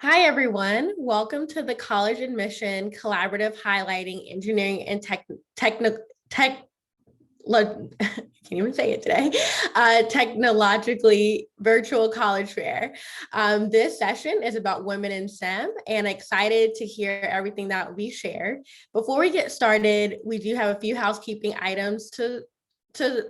Hi, everyone. Welcome to the College Admission Collaborative Highlighting Engineering and can't even say it today, technologically virtual college fair. This session is about women in STEM and excited to hear everything that we shared. Before we get started, we do have a few housekeeping items to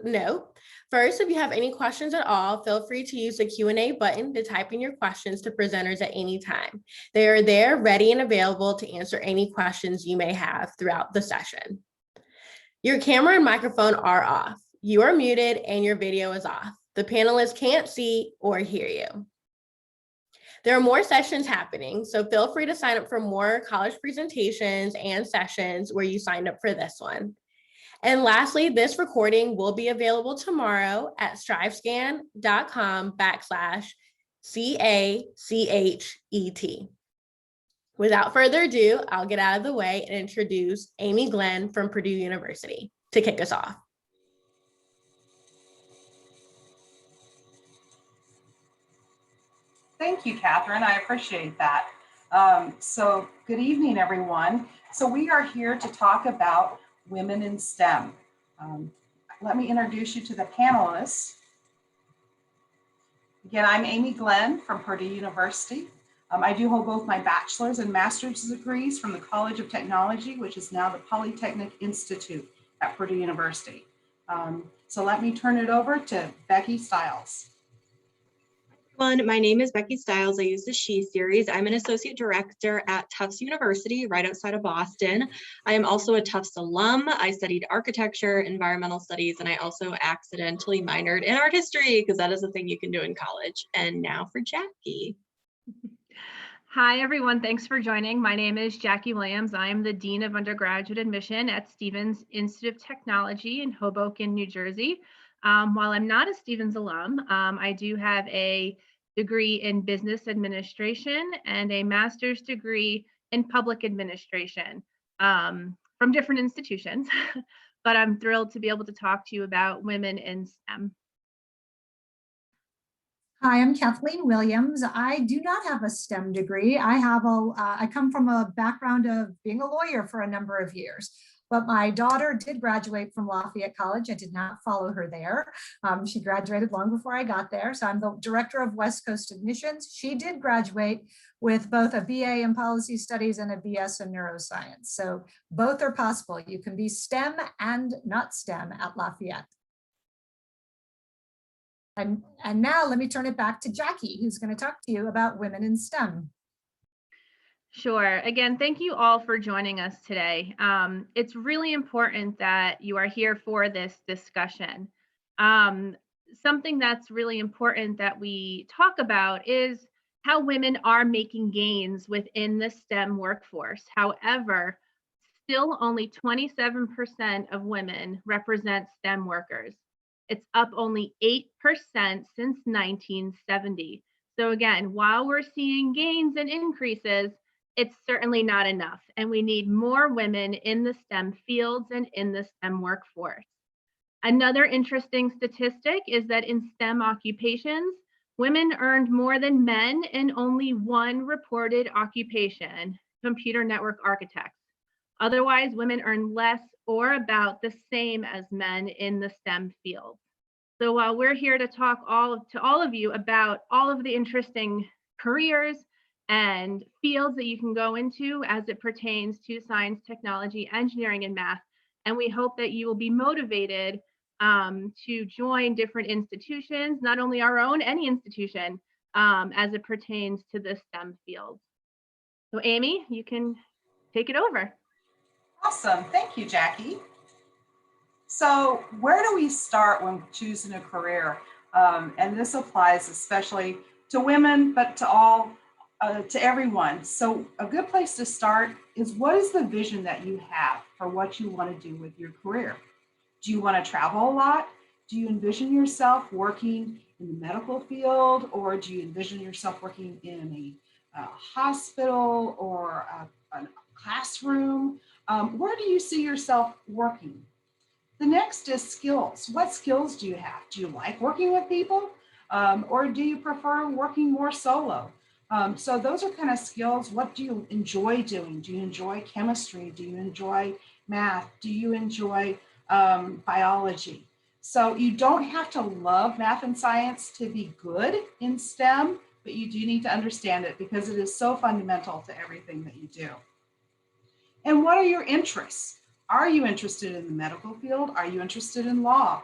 note. First, if you have any questions at all, feel free to use the Q&A button to type in your questions to presenters at any time. They are there, ready and available to answer any questions you may have throughout the session. Your camera and microphone are off. You are muted and your video is off. The panelists can't see or hear you. There are more sessions happening, so feel free to sign up for more college presentations and sessions where you signed up for this one. And lastly, this recording will be available tomorrow at strivescan.com/CACHET. Without further ado, I'll get out of the way and introduce Amy Glenn from Purdue University to kick us off. Thank you, Catherine. I appreciate that. So good evening, everyone. So we are here to talk about women in STEM. Let me introduce you to the panelists. Again, I'm Amy Glenn from Purdue University. I do hold both my bachelor's and master's degrees from the College of Technology, which is now the Polytechnic Institute at Purdue University. So let me turn it over to Becky Stiles. My name is Becky Stiles. I use the She series. I'm an associate director at Tufts University, right outside of Boston. I am also a Tufts alum. I studied architecture, environmental studies, and I also accidentally minored in art history because that is a thing you can do in college. And now for Jackie. Hi, everyone. Thanks for joining. My name is Jackie Williams. I'm the Dean of Undergraduate Admission at Stevens Institute of Technology in Hoboken, New Jersey. While I'm not a Stevens alum, I do have a degree in business administration and a master's degree in public administration from different institutions. But I'm thrilled to be able to talk to you about women in STEM. Hi, I'm Kathleen Williams. I do not have a STEM degree. I come from a background of being a lawyer for a number of years, but my daughter did graduate from Lafayette College. I did not follow her there. She graduated long before I got there. So I'm the director of West Coast admissions. She did graduate with both a BA in policy studies and a BS in neuroscience. So both are possible. You can be STEM and not STEM at Lafayette. And now let me turn it back to Jackie, who's going to talk to you about women in STEM. Sure. Again, thank you all for joining us today. It's really important that you are here for this discussion. Something that's really important that we talk about is how women are making gains within the STEM workforce. However, still only 27% of women represent STEM workers. It's up only 8% since 1970. So again, while we're seeing gains and increases, it's certainly not enough. And we need more women in the STEM fields and in the STEM workforce. Another interesting statistic is that in STEM occupations, women earned more than men in only one reported occupation, computer network architects. Otherwise, women earn less or about the same as men in the STEM field. So while we're here to talk to all of you about all of the interesting careers and fields that you can go into as it pertains to science, technology, engineering, and math, and we hope that you will be motivated to join different institutions, not only our own, any institution, as it pertains to the STEM field. So Amy, you can take it over. Awesome. Thank you, Jackie. So where do we start when choosing a career? And this applies especially to women, but to everyone. So a good place to start is, what is the vision that you have for what you want to do with your career? Do you want to travel a lot? Do you envision yourself working in the medical field, or do you envision yourself working in a hospital or a classroom? Where do you see yourself working? The next is skills. What skills do you have? Do you like working with people, or do you prefer working more solo? So those are kind of skills. What do you enjoy doing? Do you enjoy chemistry? Do you enjoy math? Do you enjoy biology? So you don't have to love math and science to be good in STEM, but you do need to understand it because it is so fundamental to everything that you do. And what are your interests? Are you interested in the medical field? Are you interested in law?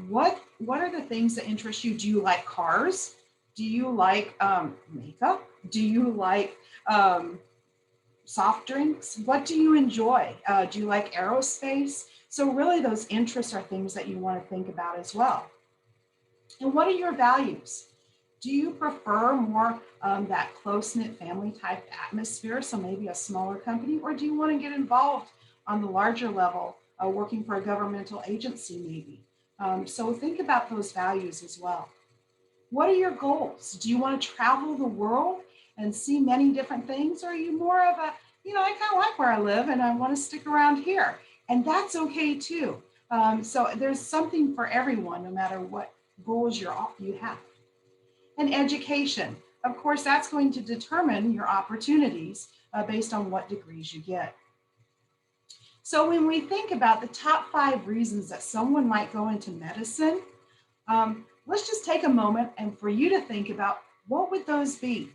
What are the things that interest you? Do you like cars? Do you like makeup? Do you like soft drinks? What do you enjoy? Do you like aerospace? So really those interests are things that you want to think about as well. And what are your values? Do you prefer more that close-knit family type atmosphere, so maybe a smaller company, or do you want to get involved on the larger level, working for a governmental agency maybe? So think about those values as well. What are your goals? Do you want to travel the world and see many different things? Or are you more of a, I kind of like where I live and I want to stick around here? And that's okay too. So there's something for everyone, no matter what goals you have. And education, of course, that's going to determine your opportunities based on what degrees you get. So when we think about the top 5 reasons that someone might go into medicine, let's just take a moment and for you to think about what would those be.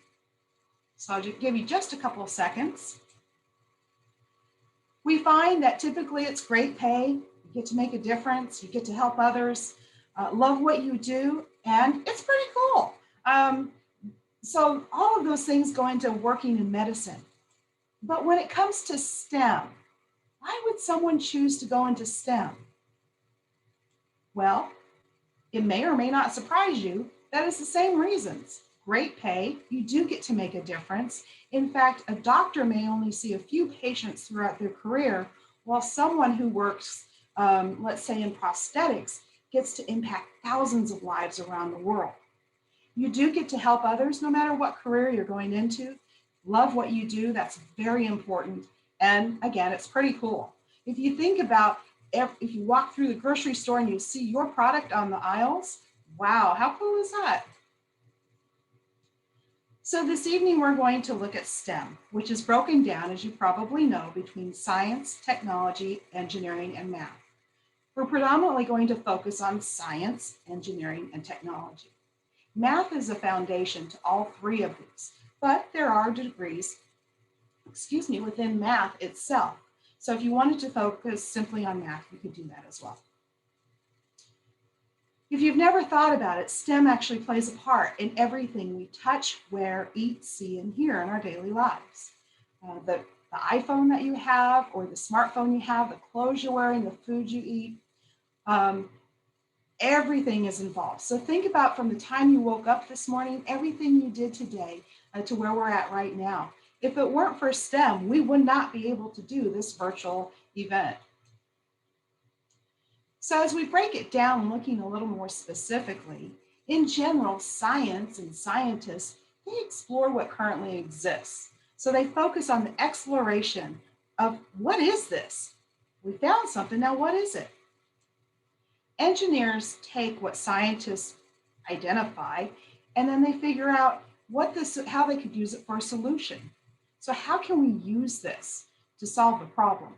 So I'll just give you just a couple of seconds. We find that typically it's great pay, you get to make a difference, you get to help others, love what you do, and it's pretty cool. So all of those things go into working in medicine. But when it comes to STEM, why would someone choose to go into STEM? Well, it may or may not surprise you that it's the same reasons. Great pay, you do get to make a difference. In fact, a doctor may only see a few patients throughout their career, while someone who works, let's say in prosthetics, gets to impact thousands of lives around the world. You do get to help others no matter what career you're going into. Love what you do, that's very important. And again, it's pretty cool. If you think about, if you walk through the grocery store and you see your product on the aisles, wow, how cool is that? So this evening, we're going to look at STEM, which is broken down, as you probably know, between science, technology, engineering, and math. We're predominantly going to focus on science, engineering, and technology. Math is a foundation to all 3 of these, but there are degrees, within math itself. So if you wanted to focus simply on math, you could do that as well. If you've never thought about it, STEM actually plays a part in everything we touch, wear, eat, see, and hear in our daily lives. The iPhone that you have, or the smartphone you have, the clothes you're wearing, the food you eat, everything is involved. So think about from the time you woke up this morning, everything you did today to where we're at right now. If it weren't for STEM, we would not be able to do this virtual event. So as we break it down, looking a little more specifically, in general, science and scientists, they explore what currently exists. So they focus on the exploration of what is this? We found something, now what is it? Engineers take what scientists identify, and then they figure out how they could use it for a solution. So how can we use this to solve the problem?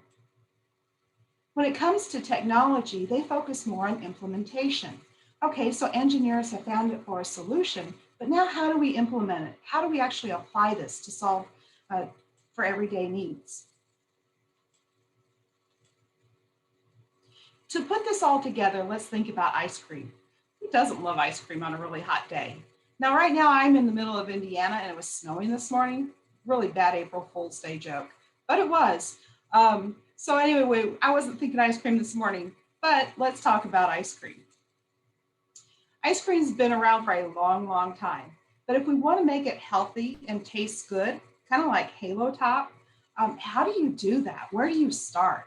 When it comes to technology, they focus more on implementation. Okay, so engineers have found it for a solution, but now how do we implement it? How do we actually apply this to solve for everyday needs? To put this all together, let's think about ice cream. Who doesn't love ice cream on a really hot day? Now, right now I'm in the middle of Indiana and it was snowing this morning. Really bad April Fool's Day joke, but it was. So anyway, I wasn't thinking ice cream this morning, but let's talk about ice cream. Ice cream's been around for a long, long time, but if we want to make it healthy and taste good, kind of like Halo Top, how do you do that? Where do you start?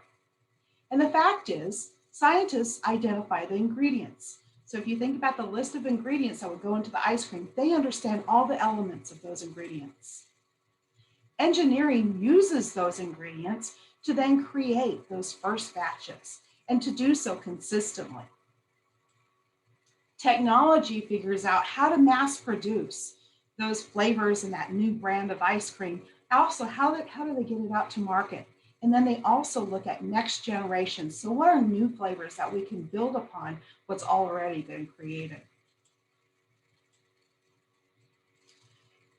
And the fact is, scientists identify the ingredients. So if you think about the list of ingredients that would go into the ice cream, they understand all the elements of those ingredients. Engineering uses those ingredients to then create those first batches and to do so consistently. Technology figures out how to mass produce those flavors and that new brand of ice cream. Also, how do they get it out to market? And then they also look at next generation. So what are new flavors that we can build upon what's already been created?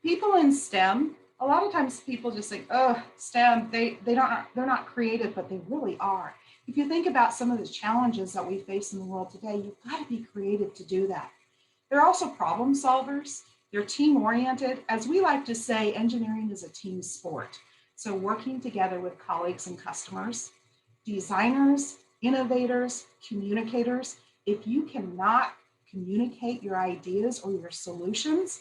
People in STEM, a lot of times people just think, oh, STEM, they're not creative, but they really are. If you think about some of the challenges that we face in the world today, you've got to be creative to do that. They're also problem solvers. They're team oriented. As we like to say, engineering is a team sport. So working together with colleagues and customers, designers, innovators, communicators. If you cannot communicate your ideas or your solutions,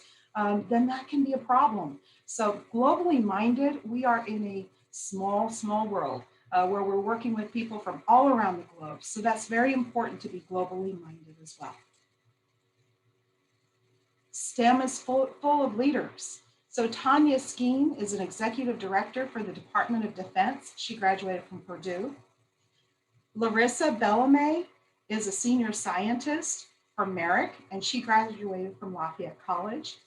then that can be a problem. So globally minded, we are in a small world where we're working with people from all around the globe. So that's very important to be globally minded as well. STEM is full of leaders. So Tanya Skeen is an executive director for the Department of Defense. She graduated from Purdue. Larissa Bellamy is a senior scientist from Merrick, and she graduated from Lafayette College.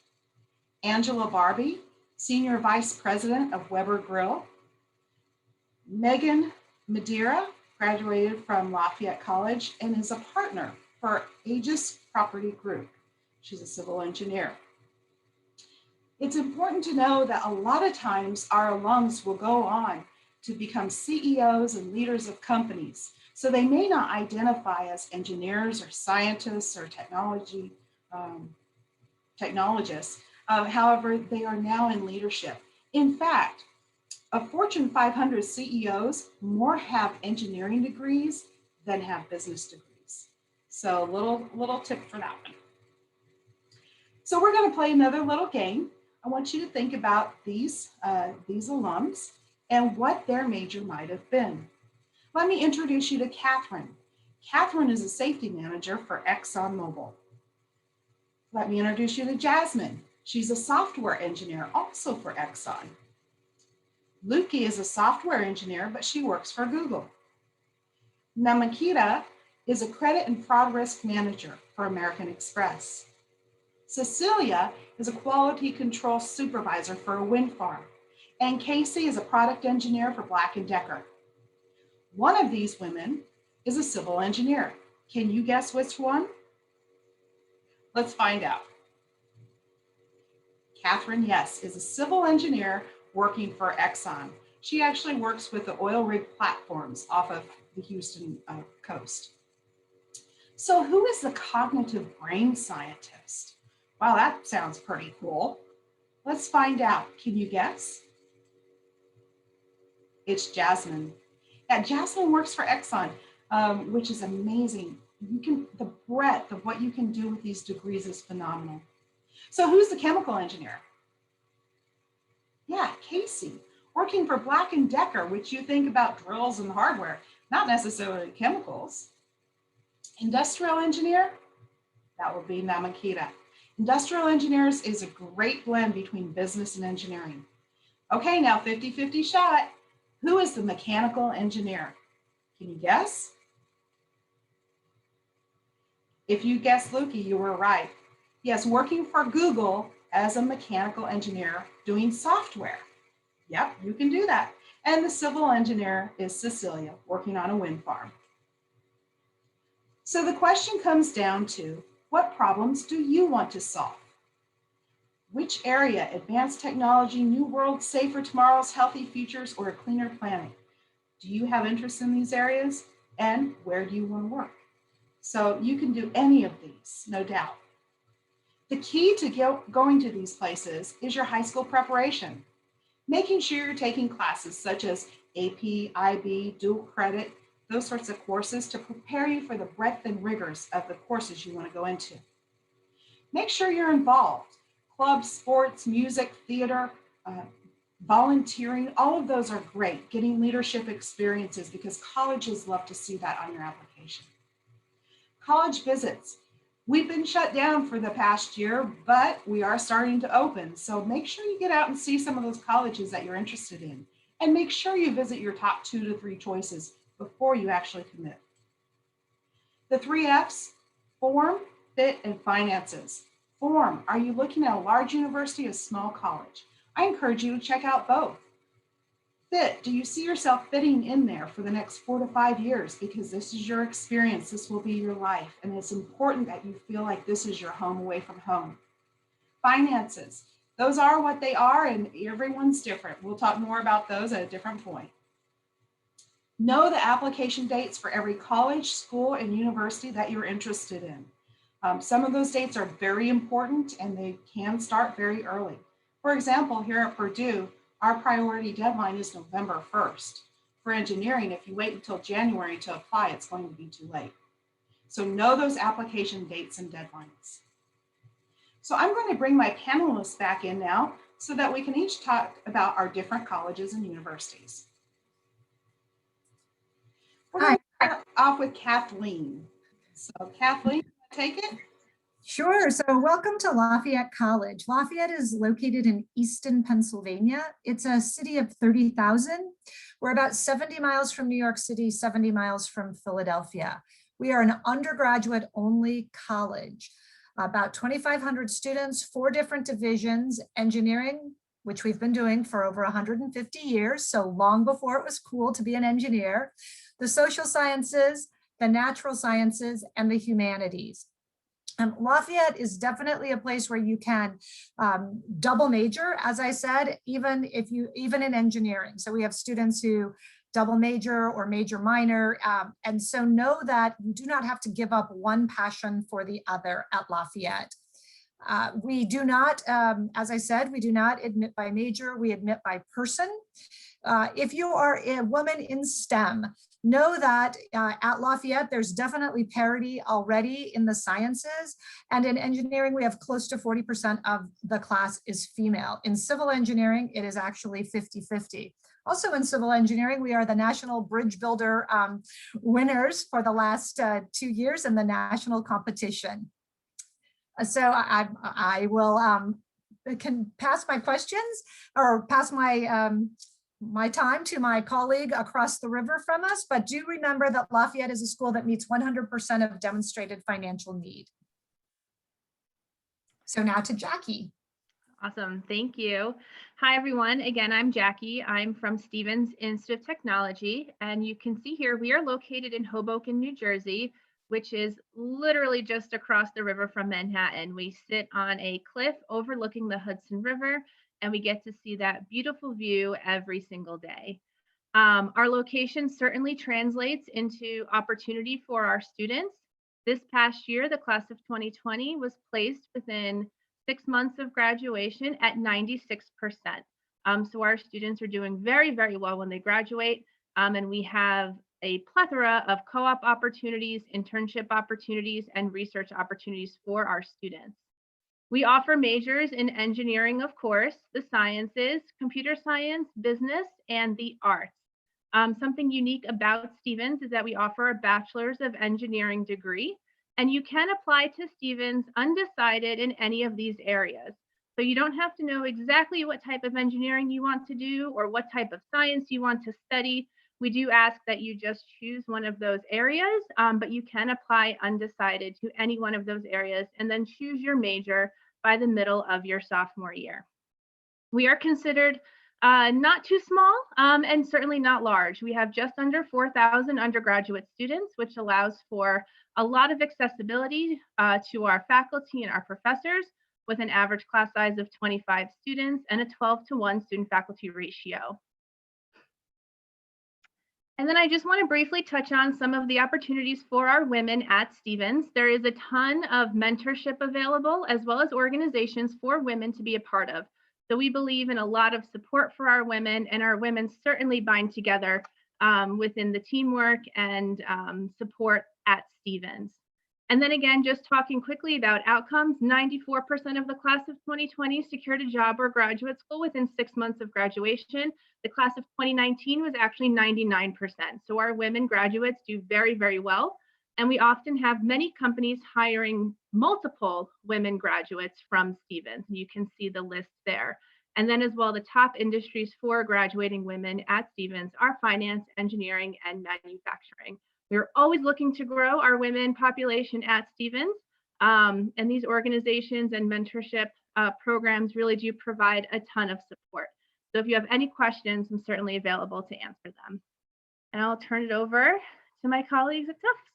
Angela Barbie, senior vice president of Weber Grill. Megan Madeira graduated from Lafayette College and is a partner for Aegis Property Group. She's a civil engineer. It's important to know that a lot of times our alums will go on to become CEOs and leaders of companies. So they may not identify as engineers or scientists or technologists. However, they are now in leadership. In fact, of Fortune 500 CEOs, more have engineering degrees than have business degrees. So little tip for that one. So we're going to play another little game. I want you to think about these alums and what their major might have been. Let me introduce you to Catherine. Catherine is a safety manager for ExxonMobil. Let me introduce you to Jasmine. She's a software engineer also for Exxon. Luki is a software engineer, but she works for Google. Namakita is a credit and fraud risk manager for American Express. Cecilia is a quality control supervisor for a wind farm. And Casey is a product engineer for Black & Decker. One of these women is a civil engineer. Can you guess which one? Let's find out. Catherine, yes, is a civil engineer working for Exxon. She actually works with the oil rig platforms off of the Houston coast. So who is the cognitive brain scientist? Wow, that sounds pretty cool. Let's find out. Can you guess? It's Jasmine. Yeah, Jasmine works for Exxon, which is amazing. The breadth of what you can do with these degrees is phenomenal. So who's the chemical engineer? Yeah, Casey, working for Black & Decker, which you think about drills and hardware, not necessarily chemicals. Industrial engineer, that would be Namakita. Industrial engineers is a great blend between business and engineering. Okay, now 50-50 shot. Who is the mechanical engineer? Can you guess? If you guessed Luki, you were right. Yes, working for Google as a mechanical engineer doing software. Yep, you can do that. And the civil engineer is Cecilia, working on a wind farm. So the question comes down to, what problems do you want to solve? Which area, advanced technology, new world, safer tomorrows, healthy futures, or a cleaner planet? Do you have interest in these areas? And where do you want to work? So you can do any of these, no doubt. The key to going to these places is your high school preparation. Making sure you're taking classes such as AP, IB, dual credit, those sorts of courses to prepare you for the breadth and rigors of the courses you want to go into. Make sure you're involved. Clubs, sports, music, theater, volunteering, all of those are great. Getting leadership experiences because colleges love to see that on your application. College visits. We've been shut down for the past year, but we are starting to open. So make sure you get out and see some of those colleges that you're interested in. And make sure you visit your top 2 to 3 choices before you actually commit. The 3 F's, form, fit, and finances. Form, are you looking at a large university or a small college? I encourage you to check out both. Fit, do you see yourself fitting in there for the next 4 to 5 years? Because this is your experience, this will be your life, and it's important that you feel like this is your home away from home. Finances, those are what they are, and everyone's different. We'll talk more about those at a different point. Know the application dates for every college, school, and university that you're interested in. Some of those dates are very important and they can start very early. For example, here at Purdue, our priority deadline is November 1st. For engineering, if you wait until January to apply, it's going to be too late. So know those application dates and deadlines. So I'm going to bring my panelists back in now so that we can each talk about our different colleges and universities. We're going to start off with Kathleen. So Kathleen, take it. Sure. So welcome to Lafayette College. Lafayette is located in Easton, Pennsylvania. It's a city of 30,000. We're about 70 miles from New York City, 70 miles from Philadelphia. We are an undergraduate only college. About 2,500 students, 4 different divisions, engineering, which we've been doing for over 150 years, so long before it was cool to be an engineer, the social sciences, the natural sciences, and the humanities. Lafayette is definitely a place where you can double major, as I said, even in engineering. So we have students who double major or major minor. And so know that you do not have to give up one passion for the other at Lafayette. We do not, as I said, we do not admit by major, we admit by person. If you are a woman in STEM, know that at Lafayette, there's definitely parity already in the sciences. And in engineering, we have close to 40% of the class is female. In civil engineering, it is actually 50-50. Also in civil engineering, we are the National Bridge Builder winners for the last 2 years in the national competition. So I will can pass my questions or pass my time to my colleague across the river from us, but do remember that Lafayette is a school that meets 100% of demonstrated financial need. So now to Jackie. Awesome, thank you. Hi everyone, again, I'm Jackie. I'm from Stevens Institute of Technology, and you can see here we are located in Hoboken, New Jersey, which is literally just across the river from Manhattan. We sit on a cliff overlooking the Hudson River, and we get to see that beautiful view every single day. Our location certainly translates into opportunity for our students. This past year, the class of 2020 was placed within 6 months of graduation at 96%. So our students are doing very, very well when they graduate, and we have a plethora of co-op opportunities, internship opportunities, and research opportunities for our students. We offer majors in engineering, of course, the sciences, computer science, business, and the arts. Something unique about Stevens is that we offer a bachelor's of engineering degree, and you can apply to Stevens undecided in any of these areas. So you don't have to know exactly what type of engineering you want to do or what type of science you want to study. We do ask that you just choose one of those areas, but you can apply undecided to any one of those areas and then choose your major by the middle of your sophomore year. We are considered not too small and certainly not large. We have just under 4,000 undergraduate students, which allows for a lot of accessibility to our faculty and our professors, with an average class size of 25 students and a 12-to-1 student faculty ratio. And then I just want to briefly touch on some of the opportunities for our women at Stevens. There is a ton of mentorship available, as well as organizations for women to be a part of. So we believe in a lot of support for our women, and our women certainly bind together within the teamwork and support at Stevens. And then again, just talking quickly about outcomes, 94% of the class of 2020 secured a job or graduate school within 6 months of graduation. The class of 2019 was actually 99%. So our women graduates do very, very well. And we often have many companies hiring multiple women graduates from Stevens. You can see the list there. And then as well, the top industries for graduating women at Stevens are finance, engineering, and manufacturing. We're always looking to grow our women population at Stevens. And these organizations and mentorship programs really do provide a ton of support. So if you have any questions, I'm certainly available to answer them. And I'll turn it over to my colleagues at Tufts.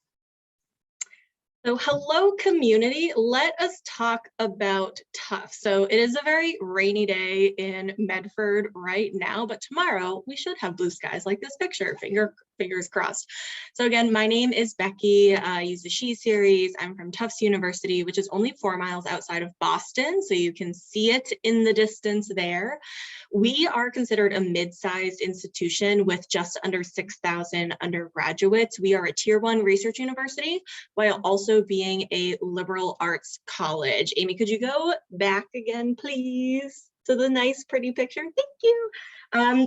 So hello community, let us talk about Tufts. So it is a very rainy day in Medford right now, but tomorrow we should have blue skies like this picture, fingers crossed. So again, my name is Becky. I use the she series. I'm from Tufts University, which is only 4 miles outside of Boston. So you can see it in the distance there. We are considered a mid-sized institution with just under 6,000 undergraduates. We are a tier 1 research university while also being a liberal arts college. Amy, could you go back again, please, to the nice, pretty picture? Thank you.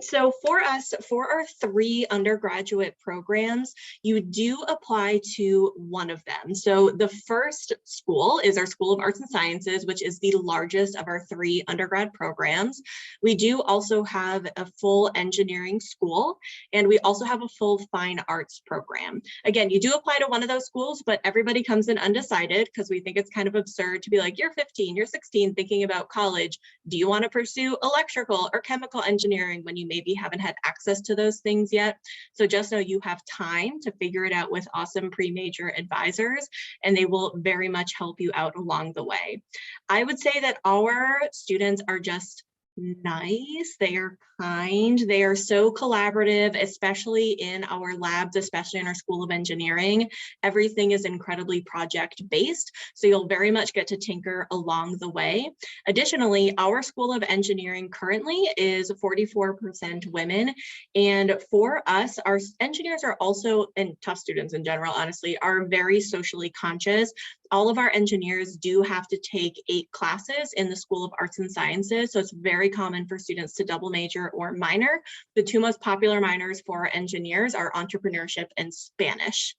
So for us, for our 3 undergraduate programs, you do apply to one of them. So the first school is our School of Arts and Sciences, which is the largest of our 3 undergrad programs. We do also have a full engineering school, and we also have a full fine arts program. Again, you do apply to one of those schools, but everybody comes in undecided because we think it's kind of absurd to be like, you're 15, you're 16, thinking about college. Do you want to pursue electrical or chemical engineering when you maybe haven't had access to those things yet? So just know you have time to figure it out with awesome pre-major advisors, and they will very much help you out along the way. I would say that our students are just nice, they are kind, they are so collaborative, especially in our labs, especially in our School of Engineering. Everything is incredibly project-based, so you'll very much get to tinker along the way. Additionally, our School of Engineering currently is 44% women, and for us, our engineers are also, and Tufts students in general, honestly, are very socially conscious. All of our engineers do have to take 8 classes in the School of Arts and Sciences, so it's very common for students to double major or minor. The 2 most popular minors for engineers are entrepreneurship and Spanish.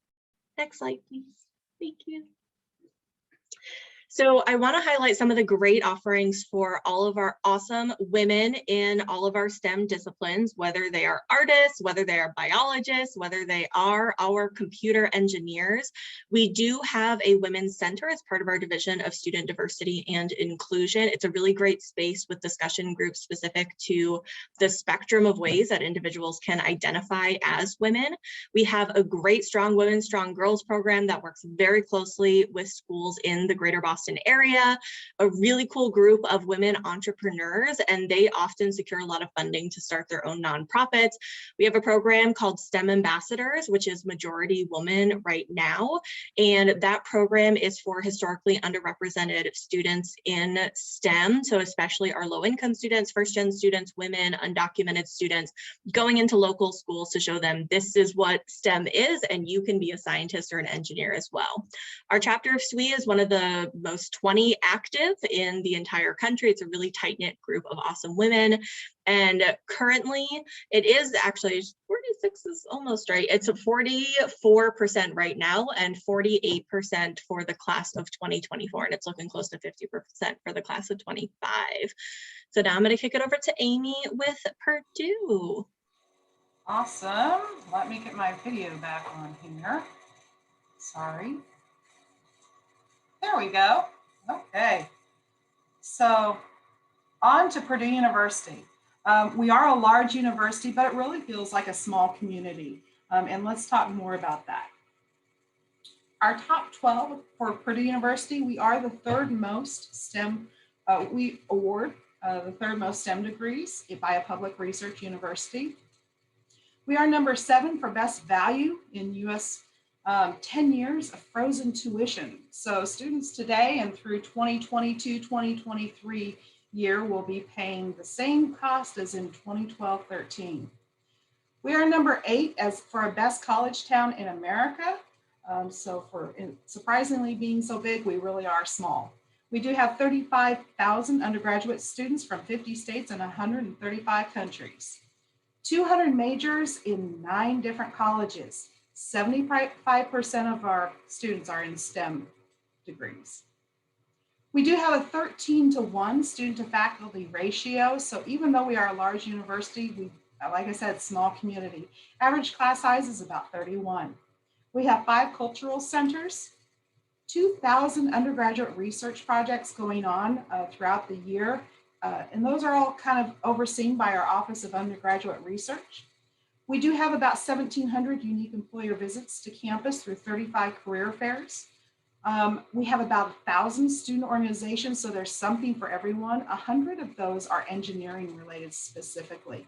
Next slide, please. Thank you. So I want to highlight some of the great offerings for all of our awesome women in all of our STEM disciplines, whether they are artists, whether they are biologists, whether they are our computer engineers. We do have a women's center as part of our division of student diversity and inclusion. It's a really great space with discussion groups specific to the spectrum of ways that individuals can identify as women. We have a great Strong Women, Strong Girls program that works very closely with schools in the greater Boston area, a really cool group of women entrepreneurs, and they often secure a lot of funding to start their own nonprofits. We have a program called STEM Ambassadors, which is majority woman right now, and that program is for historically underrepresented students in STEM, so especially our low-income students, first-gen students, women, undocumented students, going into local schools to show them this is what STEM is, and you can be a scientist or an engineer as well. Our chapter of SWE is one of the most 20 active in the entire country. It's a really tight-knit group of awesome women. And currently it is actually 46 is almost right. It's a 44% right now and 48% for the class of 2024. And it's looking close to 50% for the class of 25. So now I'm going to kick it over to Amy with Purdue. Awesome. Let me get my video back on here. Sorry. There we go. Okay. So on to Purdue University. We are a large university, but it really feels like a small community. And let's talk more about that. Our top 12 for Purdue University, we are the 3rd most STEM, we award the 3rd most STEM degrees by a public research university. We are number 7 for best value in US 10 years of frozen tuition. So students today and through 2022-2023 year will be paying the same cost as in 2012-13. We are number 8 as for a best college town in America. So for surprisingly being so big, we really are small. We do have 35,000 undergraduate students from 50 states and 135 countries. 200 majors in 9 different colleges. 75% of our students are in STEM degrees. We do have a 13-to-1 student to faculty ratio. So even though we are a large university, we, like I said, small community. Average class size is about 31. We have 5 cultural centers. 2,000 undergraduate research projects going on throughout the year. And those are all kind of overseen by our Office of Undergraduate Research. We do have about 1,700 unique employer visits to campus through 35 career fairs. We have about 1,000 student organizations, so there's something for everyone. 100 of those are engineering related specifically.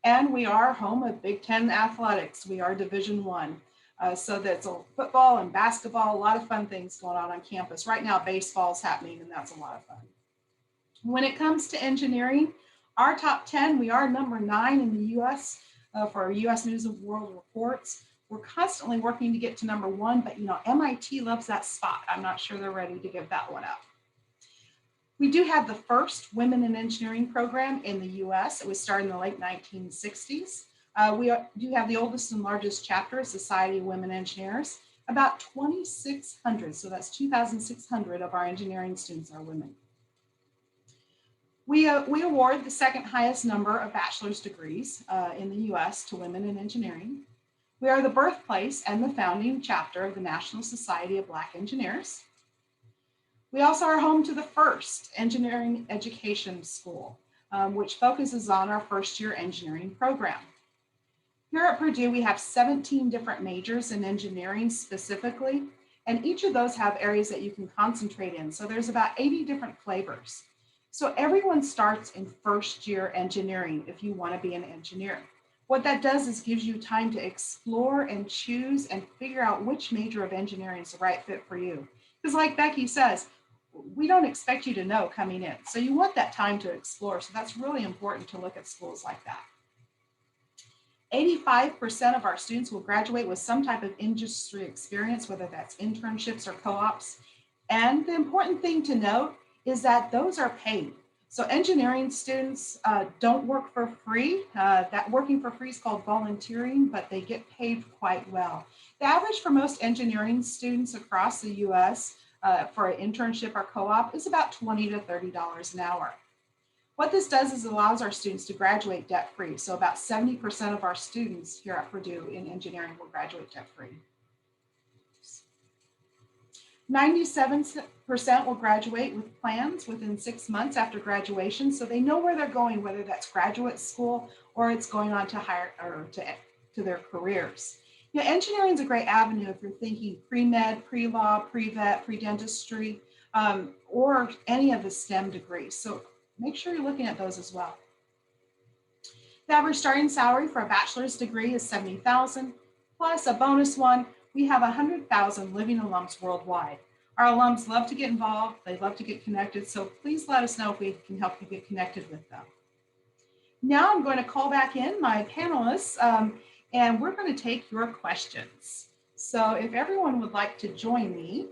And we are home of Big Ten athletics. We are Division I. So that's football and basketball, a lot of fun things going on campus. Right now, baseball is happening, and that's a lot of fun. When it comes to engineering, our top 10, we are number 9 in the US for US News and World Reports. We're constantly working to get to number 1, but MIT loves that spot. I'm not sure they're ready to give that one up. We do have the first Women in Engineering program in the US. It was started in the late 1960s. We do have the oldest and largest chapter of Society of Women Engineers, about 2,600. So that's 2,600 of our engineering students are women. We award the second highest number of bachelor's degrees in the US to women in engineering. We are the birthplace and the founding chapter of the National Society of Black Engineers. We also are home to the first engineering education school, which focuses on our first year engineering program. Here at Purdue, we have 17 different majors in engineering specifically, and each of those have areas that you can concentrate in. So there's about 80 different flavors. So everyone starts in first year engineering if you want to be an engineer. What that does is gives you time to explore and choose and figure out which major of engineering is the right fit for you. Because like Becky says, we don't expect you to know coming in. So you want that time to explore. So that's really important to look at schools like that. 85% of our students will graduate with some type of industry experience, whether that's internships or co-ops. And the important thing to note is that those are paid. So engineering students don't work for free. That working for free is called volunteering, but they get paid quite well. The average for most engineering students across the US for an internship or co-op is about $20 to $30 an hour. What this does is allows our students to graduate debt-free. So about 70% of our students here at Purdue in engineering will graduate debt-free. 97% will graduate with plans within 6 months after graduation. So they know where they're going, whether that's graduate school or it's going on to higher or to their careers. Engineering is a great avenue if you're thinking pre-med, pre-law, pre-vet, pre-dentistry, or any of the STEM degrees. So make sure you're looking at those as well. The average starting salary for a bachelor's degree is $70,000, plus a bonus one. We have 100,000 living alums worldwide. Our alums love to get involved. They love to get connected. So please let us know if we can help you get connected with them. Now I'm going to call back in my panelists and we're going to take your questions. So if everyone would like to join me.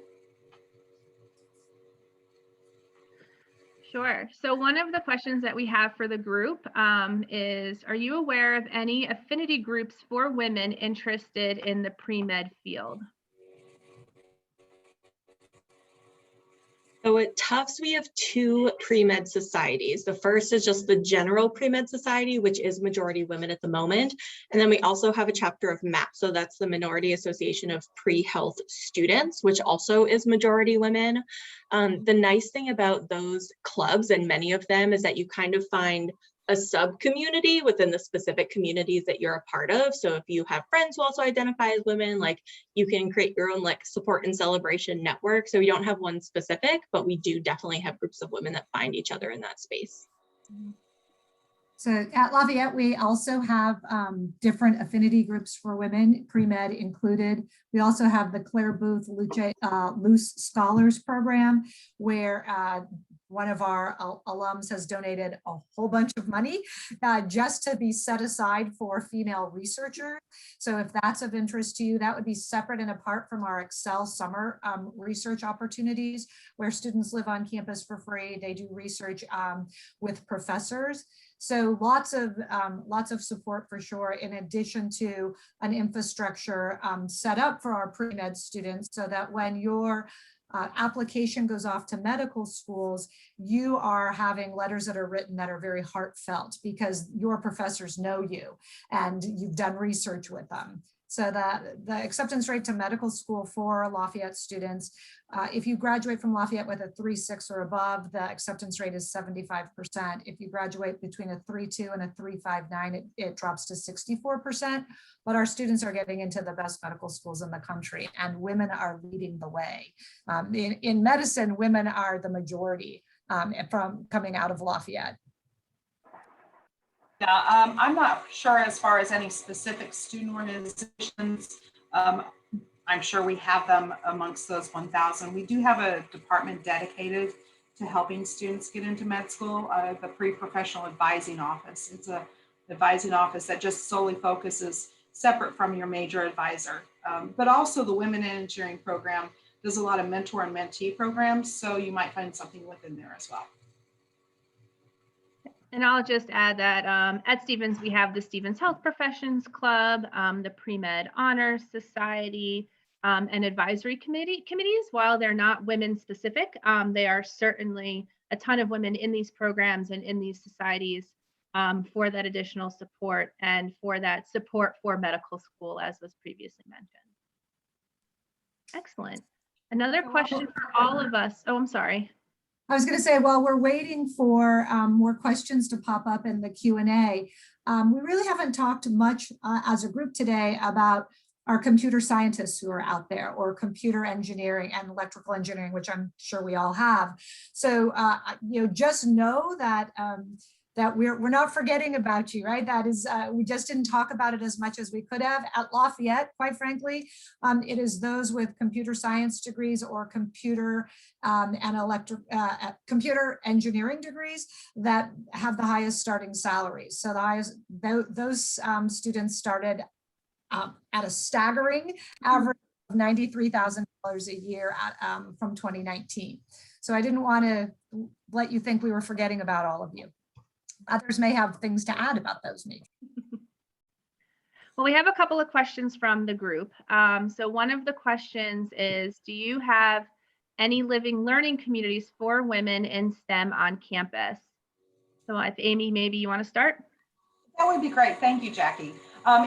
Sure. So one of the questions that we have for the group is, are you aware of any affinity groups for women interested in the pre-med field? So at Tufts, we have 2 pre-med societies. The first is just the general pre-med society, which is majority women at the moment. And then we also have a chapter of MAP. So that's the Minority Association of Pre-Health Students, which also is majority women. The nice thing about those clubs, and many of them, is that you kind of find a sub-community within the specific communities that you're a part of. So if you have friends who also identify as women, like you can create your own like support and celebration network. So we don't have one specific, but we do definitely have groups of women that find each other in that space. So at Lafayette, we also have different affinity groups for women, pre-med included. We also have the Claire Booth Luce Scholars Program, where one of our alums has donated a whole bunch of money just to be set aside for female researchers. So if that's of interest to you, that would be separate and apart from our Excel summer research opportunities, where students live on campus for free. They do research with professors. So lots of support for sure, in addition to an infrastructure set up for our pre-med students, so that when your application goes off to medical schools, you are having letters that are written that are very heartfelt because your professors know you and you've done research with them. So the acceptance rate to medical school for Lafayette students, if you graduate from Lafayette with a 3.6 or above, the acceptance rate is 75%. If you graduate between a 3.2 and a 3.59, it drops to 64%. But our students are getting into the best medical schools in the country, and women are leading the way. In medicine, women are the majority from coming out of Lafayette. Yeah, I'm not sure as far as any specific student organizations. I'm sure we have them amongst those 1,000. We do have a department dedicated to helping students get into med school, the Pre-Professional Advising Office. It's an advising office that just solely focuses separate from your major advisor. But also the Women in Engineering program does a lot of mentor and mentee programs, so you might find something within there as well. And I'll just add that at Stevens, we have the Stevens Health Professions Club, the Pre-Med Honors Society, and advisory committees. While they're not women specific, they are certainly a ton of women in these programs and in these societies for that additional support and for that support for medical school, as was previously mentioned. Excellent. Another question for all of us. Oh, I'm sorry. I was going to say, while we're waiting for more questions to pop up in the Q&A, we really haven't talked much as a group today about our computer scientists who are out there, or computer engineering and electrical engineering, which I'm sure we all have. So, just know that that we're not forgetting about you, right? That is, we just didn't talk about it as much as we could have at Lafayette, quite frankly. It is those with computer science degrees or computer and computer engineering degrees that have the highest starting salaries. So those students started at a staggering average of $93,000 a year from 2019. So I didn't want to let you think we were forgetting about all of you. Others may have things to add about those maybe. Well, we have a couple of questions from the group. So one of the questions is, do you have any living learning communities for women in STEM on campus? So if Amy, maybe you want to start? That would be great. Thank you, Jackie.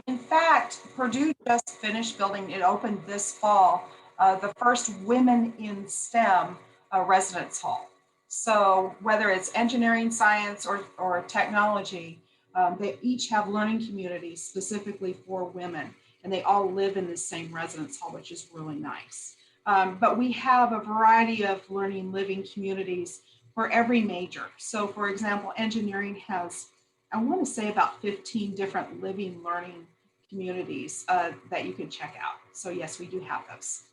In fact, Purdue just finished building, it opened this fall, the first Women in STEM residence hall. So whether it's engineering, science, or technology, they each have learning communities specifically for women, and they all live in the same residence hall, which is really nice. But we have a variety of learning living communities for every major. So for example, engineering has, I want to say, about 15 different living learning communities that you can check out. So yes, we do have those.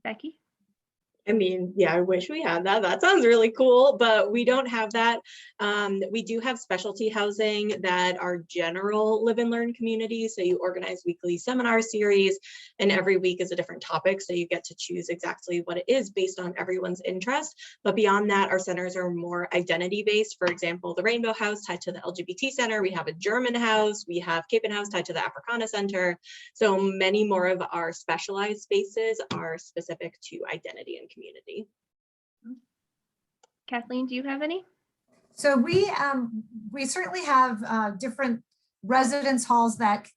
Becky? I mean, yeah, I wish we had that. That sounds really cool, but we don't have that. We do have specialty housing that are general live and learn communities. So you organize weekly seminar series, and every week is a different topic. So you get to choose exactly what it is based on everyone's interest. But beyond that, our centers are more identity based. For example, the Rainbow House tied to the LGBT Center. We have a German house. We have Cape House tied to the Africana Center. So many more of our specialized spaces are specific to identity and community. Kathleen, do you have any? So we certainly have different residence halls that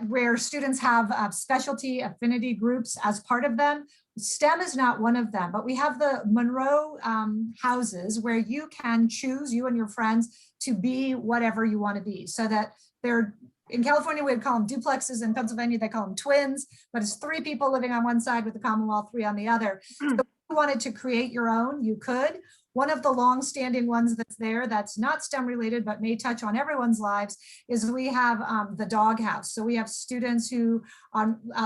where students have specialty affinity groups as part of them. STEM is not one of them, but we have the Monroe houses where you can choose, you and your friends, to be whatever you want to be, so that they're, in California, we'd call them duplexes. In Pennsylvania, they call them twins, but it's 3 people living on one side with the common wall, 3 on the other. So if you wanted to create your own, you could. One of the long-standing ones that's there that's not STEM related, but may touch on everyone's lives, is we have the dog house. So we have students who,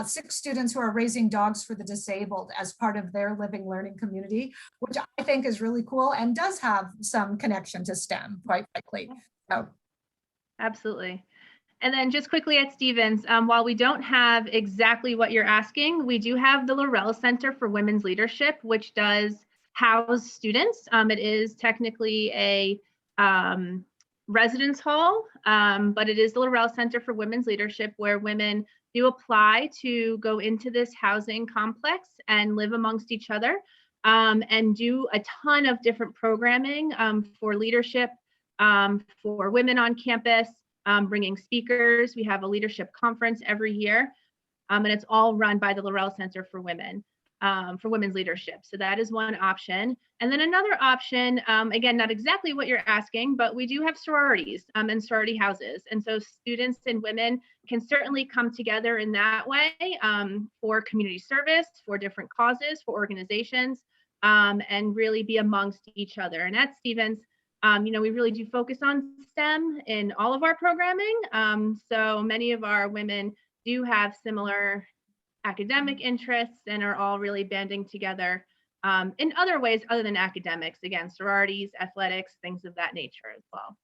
6 students who are raising dogs for the disabled as part of their living learning community, which I think is really cool and does have some connection to STEM, quite frankly. So. Absolutely. And then just quickly at Stevens, while we don't have exactly what you're asking, we do have the Laurel Center for Women's Leadership, which does house students. It is technically a residence hall, but it is the Laurel Center for Women's Leadership, where women do apply to go into this housing complex and live amongst each other. and do a ton of different programming for leadership, for women on campus, bringing speakers. We have a leadership conference every year, and it's all run by the Laurel Center for Women, for women's leadership. So that is one option. And then another option, again, not exactly what you're asking, but we do have sororities and sorority houses. And so students and women can certainly come together in that way for community service, for different causes, for organizations, and really be amongst each other. And at Stevens, you know, we really do focus on STEM in all of our programming. So many of our women do have similar academic interests and are all really banding together in other ways other than academics, again, sororities, athletics, things of that nature as well.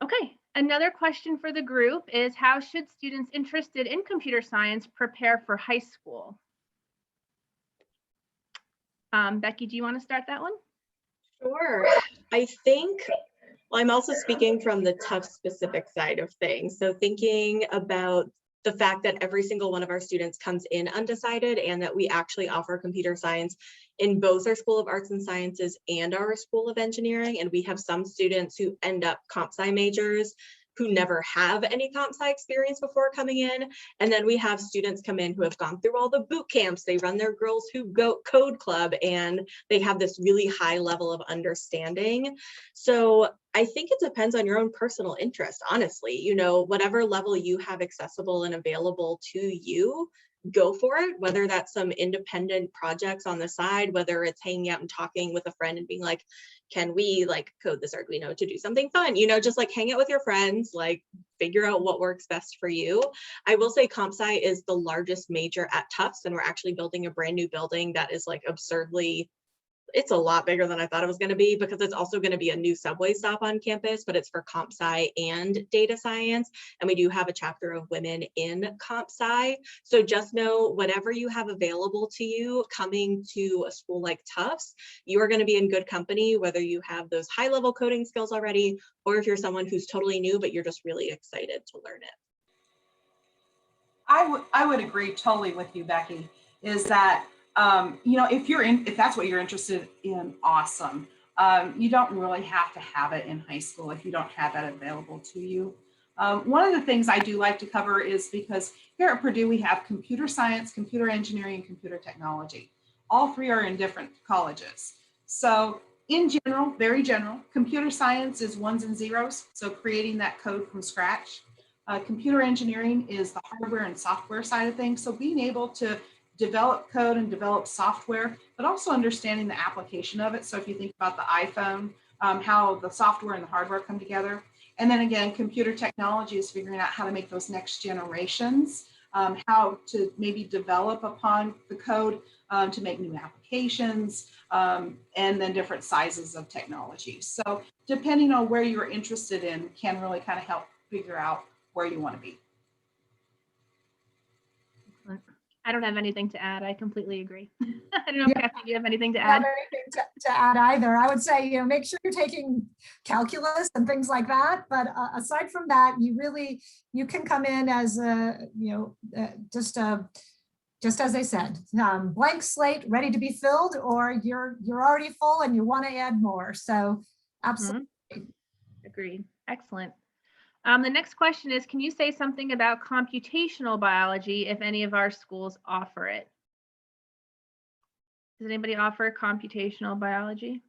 Okay, another question for the group is, how should students interested in computer science prepare for high school? Becky, do you want to start that one? Sure. I think, well, I'm also speaking from the Tufts specific side of things. So thinking about the fact that every single one of our students comes in undecided, and that we actually offer computer science in both our School of Arts and Sciences and our School of Engineering. And we have some students who end up comp sci majors who never have any comp sci experience before coming in. And then we have students come in who have gone through all the boot camps. They run their Girls Who Go Code Club, and they have this really high level of understanding. So I think it depends on your own personal interest, honestly. You know, whatever level you have accessible and available to you, go for it, whether that's some independent projects on the side, whether it's hanging out and talking with a friend and being like, can we like code this Arduino to do something fun? You know, just like hang out with your friends, like figure out what works best for you. I will say comp sci is the largest major at Tufts, and we're actually building a brand new building that is like absurdly, it's a lot bigger than I thought it was going to be, because it's also going to be a new subway stop on campus, but it's for comp sci and data science. And we do have a chapter of women in comp sci. So just know, whatever you have available to you coming to a school like Tufts, you are going to be in good company, whether you have those high level coding skills already, or if you're someone who's totally new, but you're just really excited to learn it. I would agree totally with you, Becky, is that you know, if that's what you're interested in, awesome. You don't really have to have it in high school if you don't have that available to you. One of the things I do like to cover is, because here at Purdue, we have computer science, computer engineering, and computer technology. All three are in different colleges. So in general, very general, computer science is ones and zeros. So creating that code from scratch. Computer engineering is the hardware and software side of things. So being able to develop code and develop software, but also understanding the application of it. So if you think about the iPhone, how the software and the hardware come together. And then again, computer technology is figuring out how to make those next generations, how to maybe develop upon the code to make new applications, and then different sizes of technology. So depending on where you're interested in can really kind of help figure out where you want to be. I don't have anything to add. I completely agree. I don't know, Kathy, do you have anything to add? Not anything to add either. I would say, you know, make sure you're taking calculus and things like that. But aside from that, you can come in as a, you know, just as I said, blank slate, ready to be filled, or you're already full and you want to add more. So absolutely. Agreed. Excellent. The next question is, can you say something about computational biology if any of our schools offer it? Does anybody offer computational biology?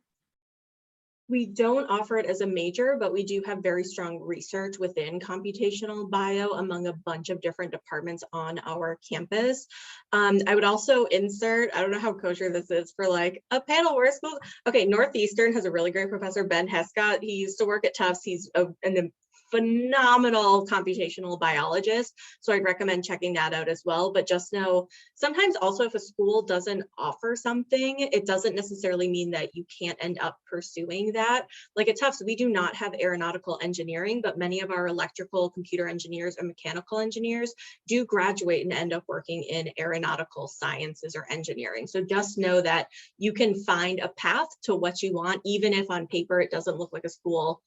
We don't offer it as a major, but we do have very strong research within computational bio among a bunch of different departments on our campus. I would also insert, I don't know how kosher this is for like a panel where schools, okay, Northeastern has a really great professor, Ben Hescott. He used to work at Tufts. He's an phenomenal computational biologist. So I'd recommend checking that out as well. But just know, sometimes also if a school doesn't offer something, it doesn't necessarily mean that you can't end up pursuing that. Like at Tufts, we do not have aeronautical engineering, but many of our electrical, computer engineers, and mechanical engineers do graduate and end up working in aeronautical sciences or engineering. So just know that you can find a path to what you want, even if on paper it doesn't look like a school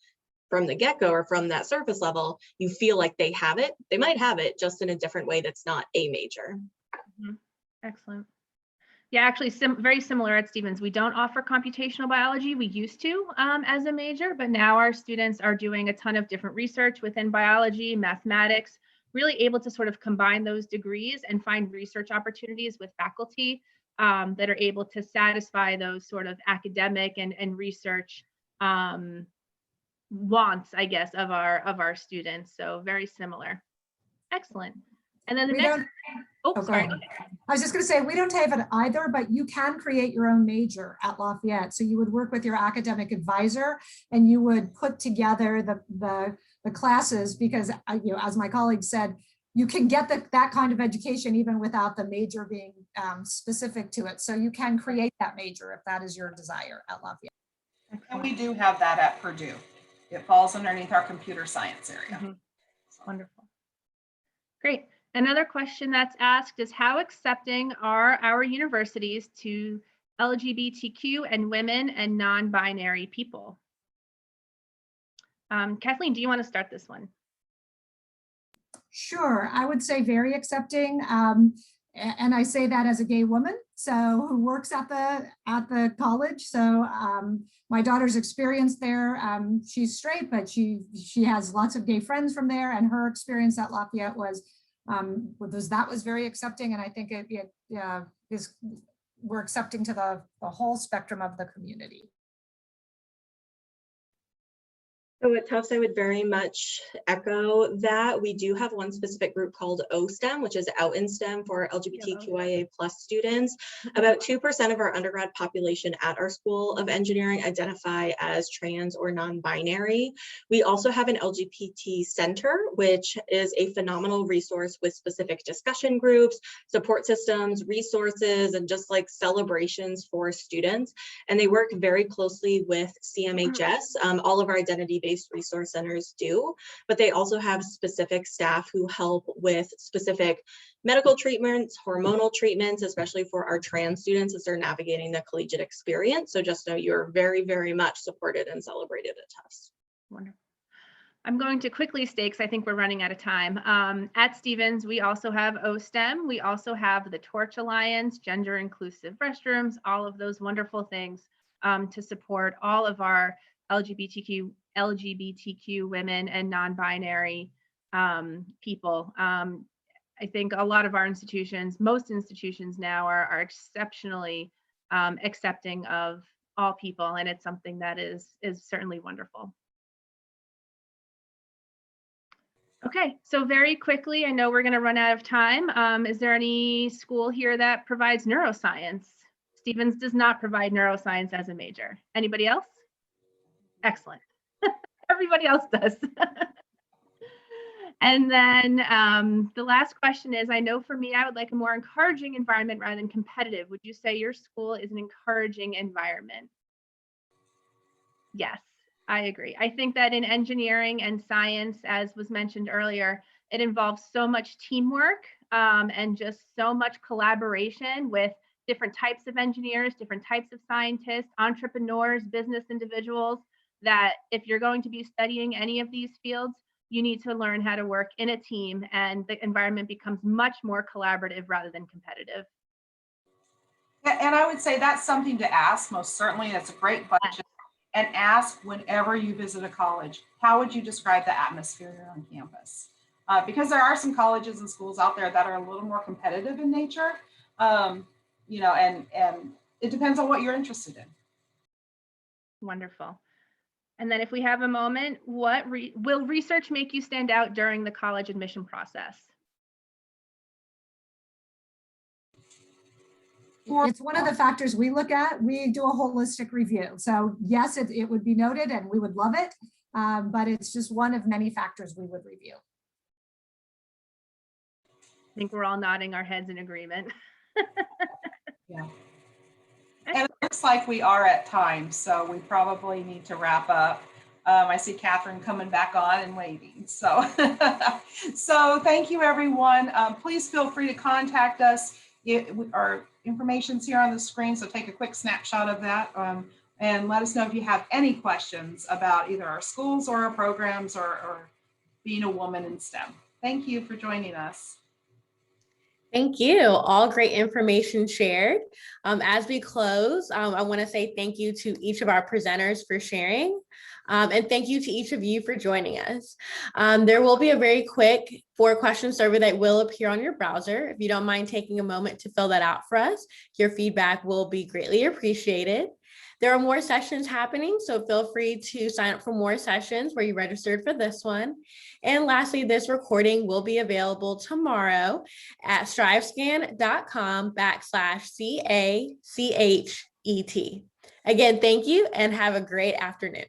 from the get-go or from that surface level. You feel like they have it. They might have it just in a different way that's not a major. Excellent. Yeah, actually, very similar at Stevens. We don't offer computational biology. We used to as a major, but now our students are doing a ton of different research within biology, mathematics, really able to sort of combine those degrees and find research opportunities with faculty that are able to satisfy those sort of academic and research wants, I guess, of our students. So very similar. Excellent. And then the next. Oh, sorry. I was just going to say, we don't have it either, but you can create your own major at Lafayette. So you would work with your academic advisor and you would put together the classes because, you know, as my colleague said, you can get that kind of education even without the major being specific to it. So you can create that major if that is your desire at Lafayette. And we do have that at Purdue. It falls underneath our computer science area. Mm-hmm. Wonderful. Great. Another question that's asked is, how accepting are our universities to LGBTQ and women and non-binary people? Kathleen, do you want to start this one? Sure, I would say very accepting. And I say that as a gay woman, so who works at the college. So my daughter's experience there, she's straight, but she has lots of gay friends from there, and her experience at Lafayette was very accepting, and I think we're accepting to the whole spectrum of the community. So at Tufts, I would very much echo that. We do have one specific group called OSTEM, which is out in STEM for LGBTQIA+ students. About 2% of our undergrad population at our School of Engineering identify as trans or non-binary. We also have an LGBT center, which is a phenomenal resource with specific discussion groups, support systems, resources, and just like celebrations for students. And they work very closely with CMHS. All of our identity-based resource centers do, but they also have specific staff who help with specific medical treatments, hormonal treatments, especially for our trans students as they're navigating the collegiate experience. So just know you're very, very much supported and celebrated at Tufts. Wonderful. I'm going to quickly state, because I think we're running out of time. At Stevens, we also have OSTEM. We also have the Torch Alliance, gender inclusive restrooms, all of those wonderful things to support all of our LGBTQ women and non-binary people. I think a lot of our institutions, most institutions now are exceptionally accepting of all people, and it's something that is certainly wonderful. Okay, so very quickly, I know we're going to run out of time. Is there any school here that provides neuroscience? Stevens does not provide neuroscience as a major. Anybody else? Excellent. Everybody else does. And then the last question is, I know for me, I would like a more encouraging environment rather than competitive. Would you say your school is an encouraging environment? Yes, I agree. I think that in engineering and science, as was mentioned earlier, it involves so much teamwork and just so much collaboration with different types of engineers, different types of scientists, entrepreneurs, business individuals, that if you're going to be studying any of these fields, you need to learn how to work in a team, and the environment becomes much more collaborative rather than competitive. And I would say that's something to ask, most certainly. That's a great question. And ask whenever you visit a college, how would you describe the atmosphere on campus? Because there are some colleges and schools out there that are a little more competitive in nature, you know, and it depends on what you're interested in. Wonderful. And then if we have a moment, what will research make you stand out during the college admission process? It's one of the factors we look at. We do a holistic review. So yes, it would be noted and we would love it, but it's just one of many factors we would review. I think we're all nodding our heads in agreement. Yeah. And it looks like we are at time, so we probably need to wrap up. I see Catherine coming back on and waiting. So, so thank you, everyone. Please feel free to contact us. Our information's here on the screen, so take a quick snapshot of that and let us know if you have any questions about either our schools or our programs or being a woman in STEM. Thank you for joining us. Thank you. All great information shared. As we close, I want to say thank you to each of our presenters for sharing. And thank you to each of you for joining us. There will be a very quick 4-question survey that will appear on your browser. If you don't mind taking a moment to fill that out for us, your feedback will be greatly appreciated. There are more sessions happening, so feel free to sign up for more sessions where you registered for this one. And lastly, this recording will be available tomorrow at strivescan.com/CACHET. Again, thank you and have a great afternoon.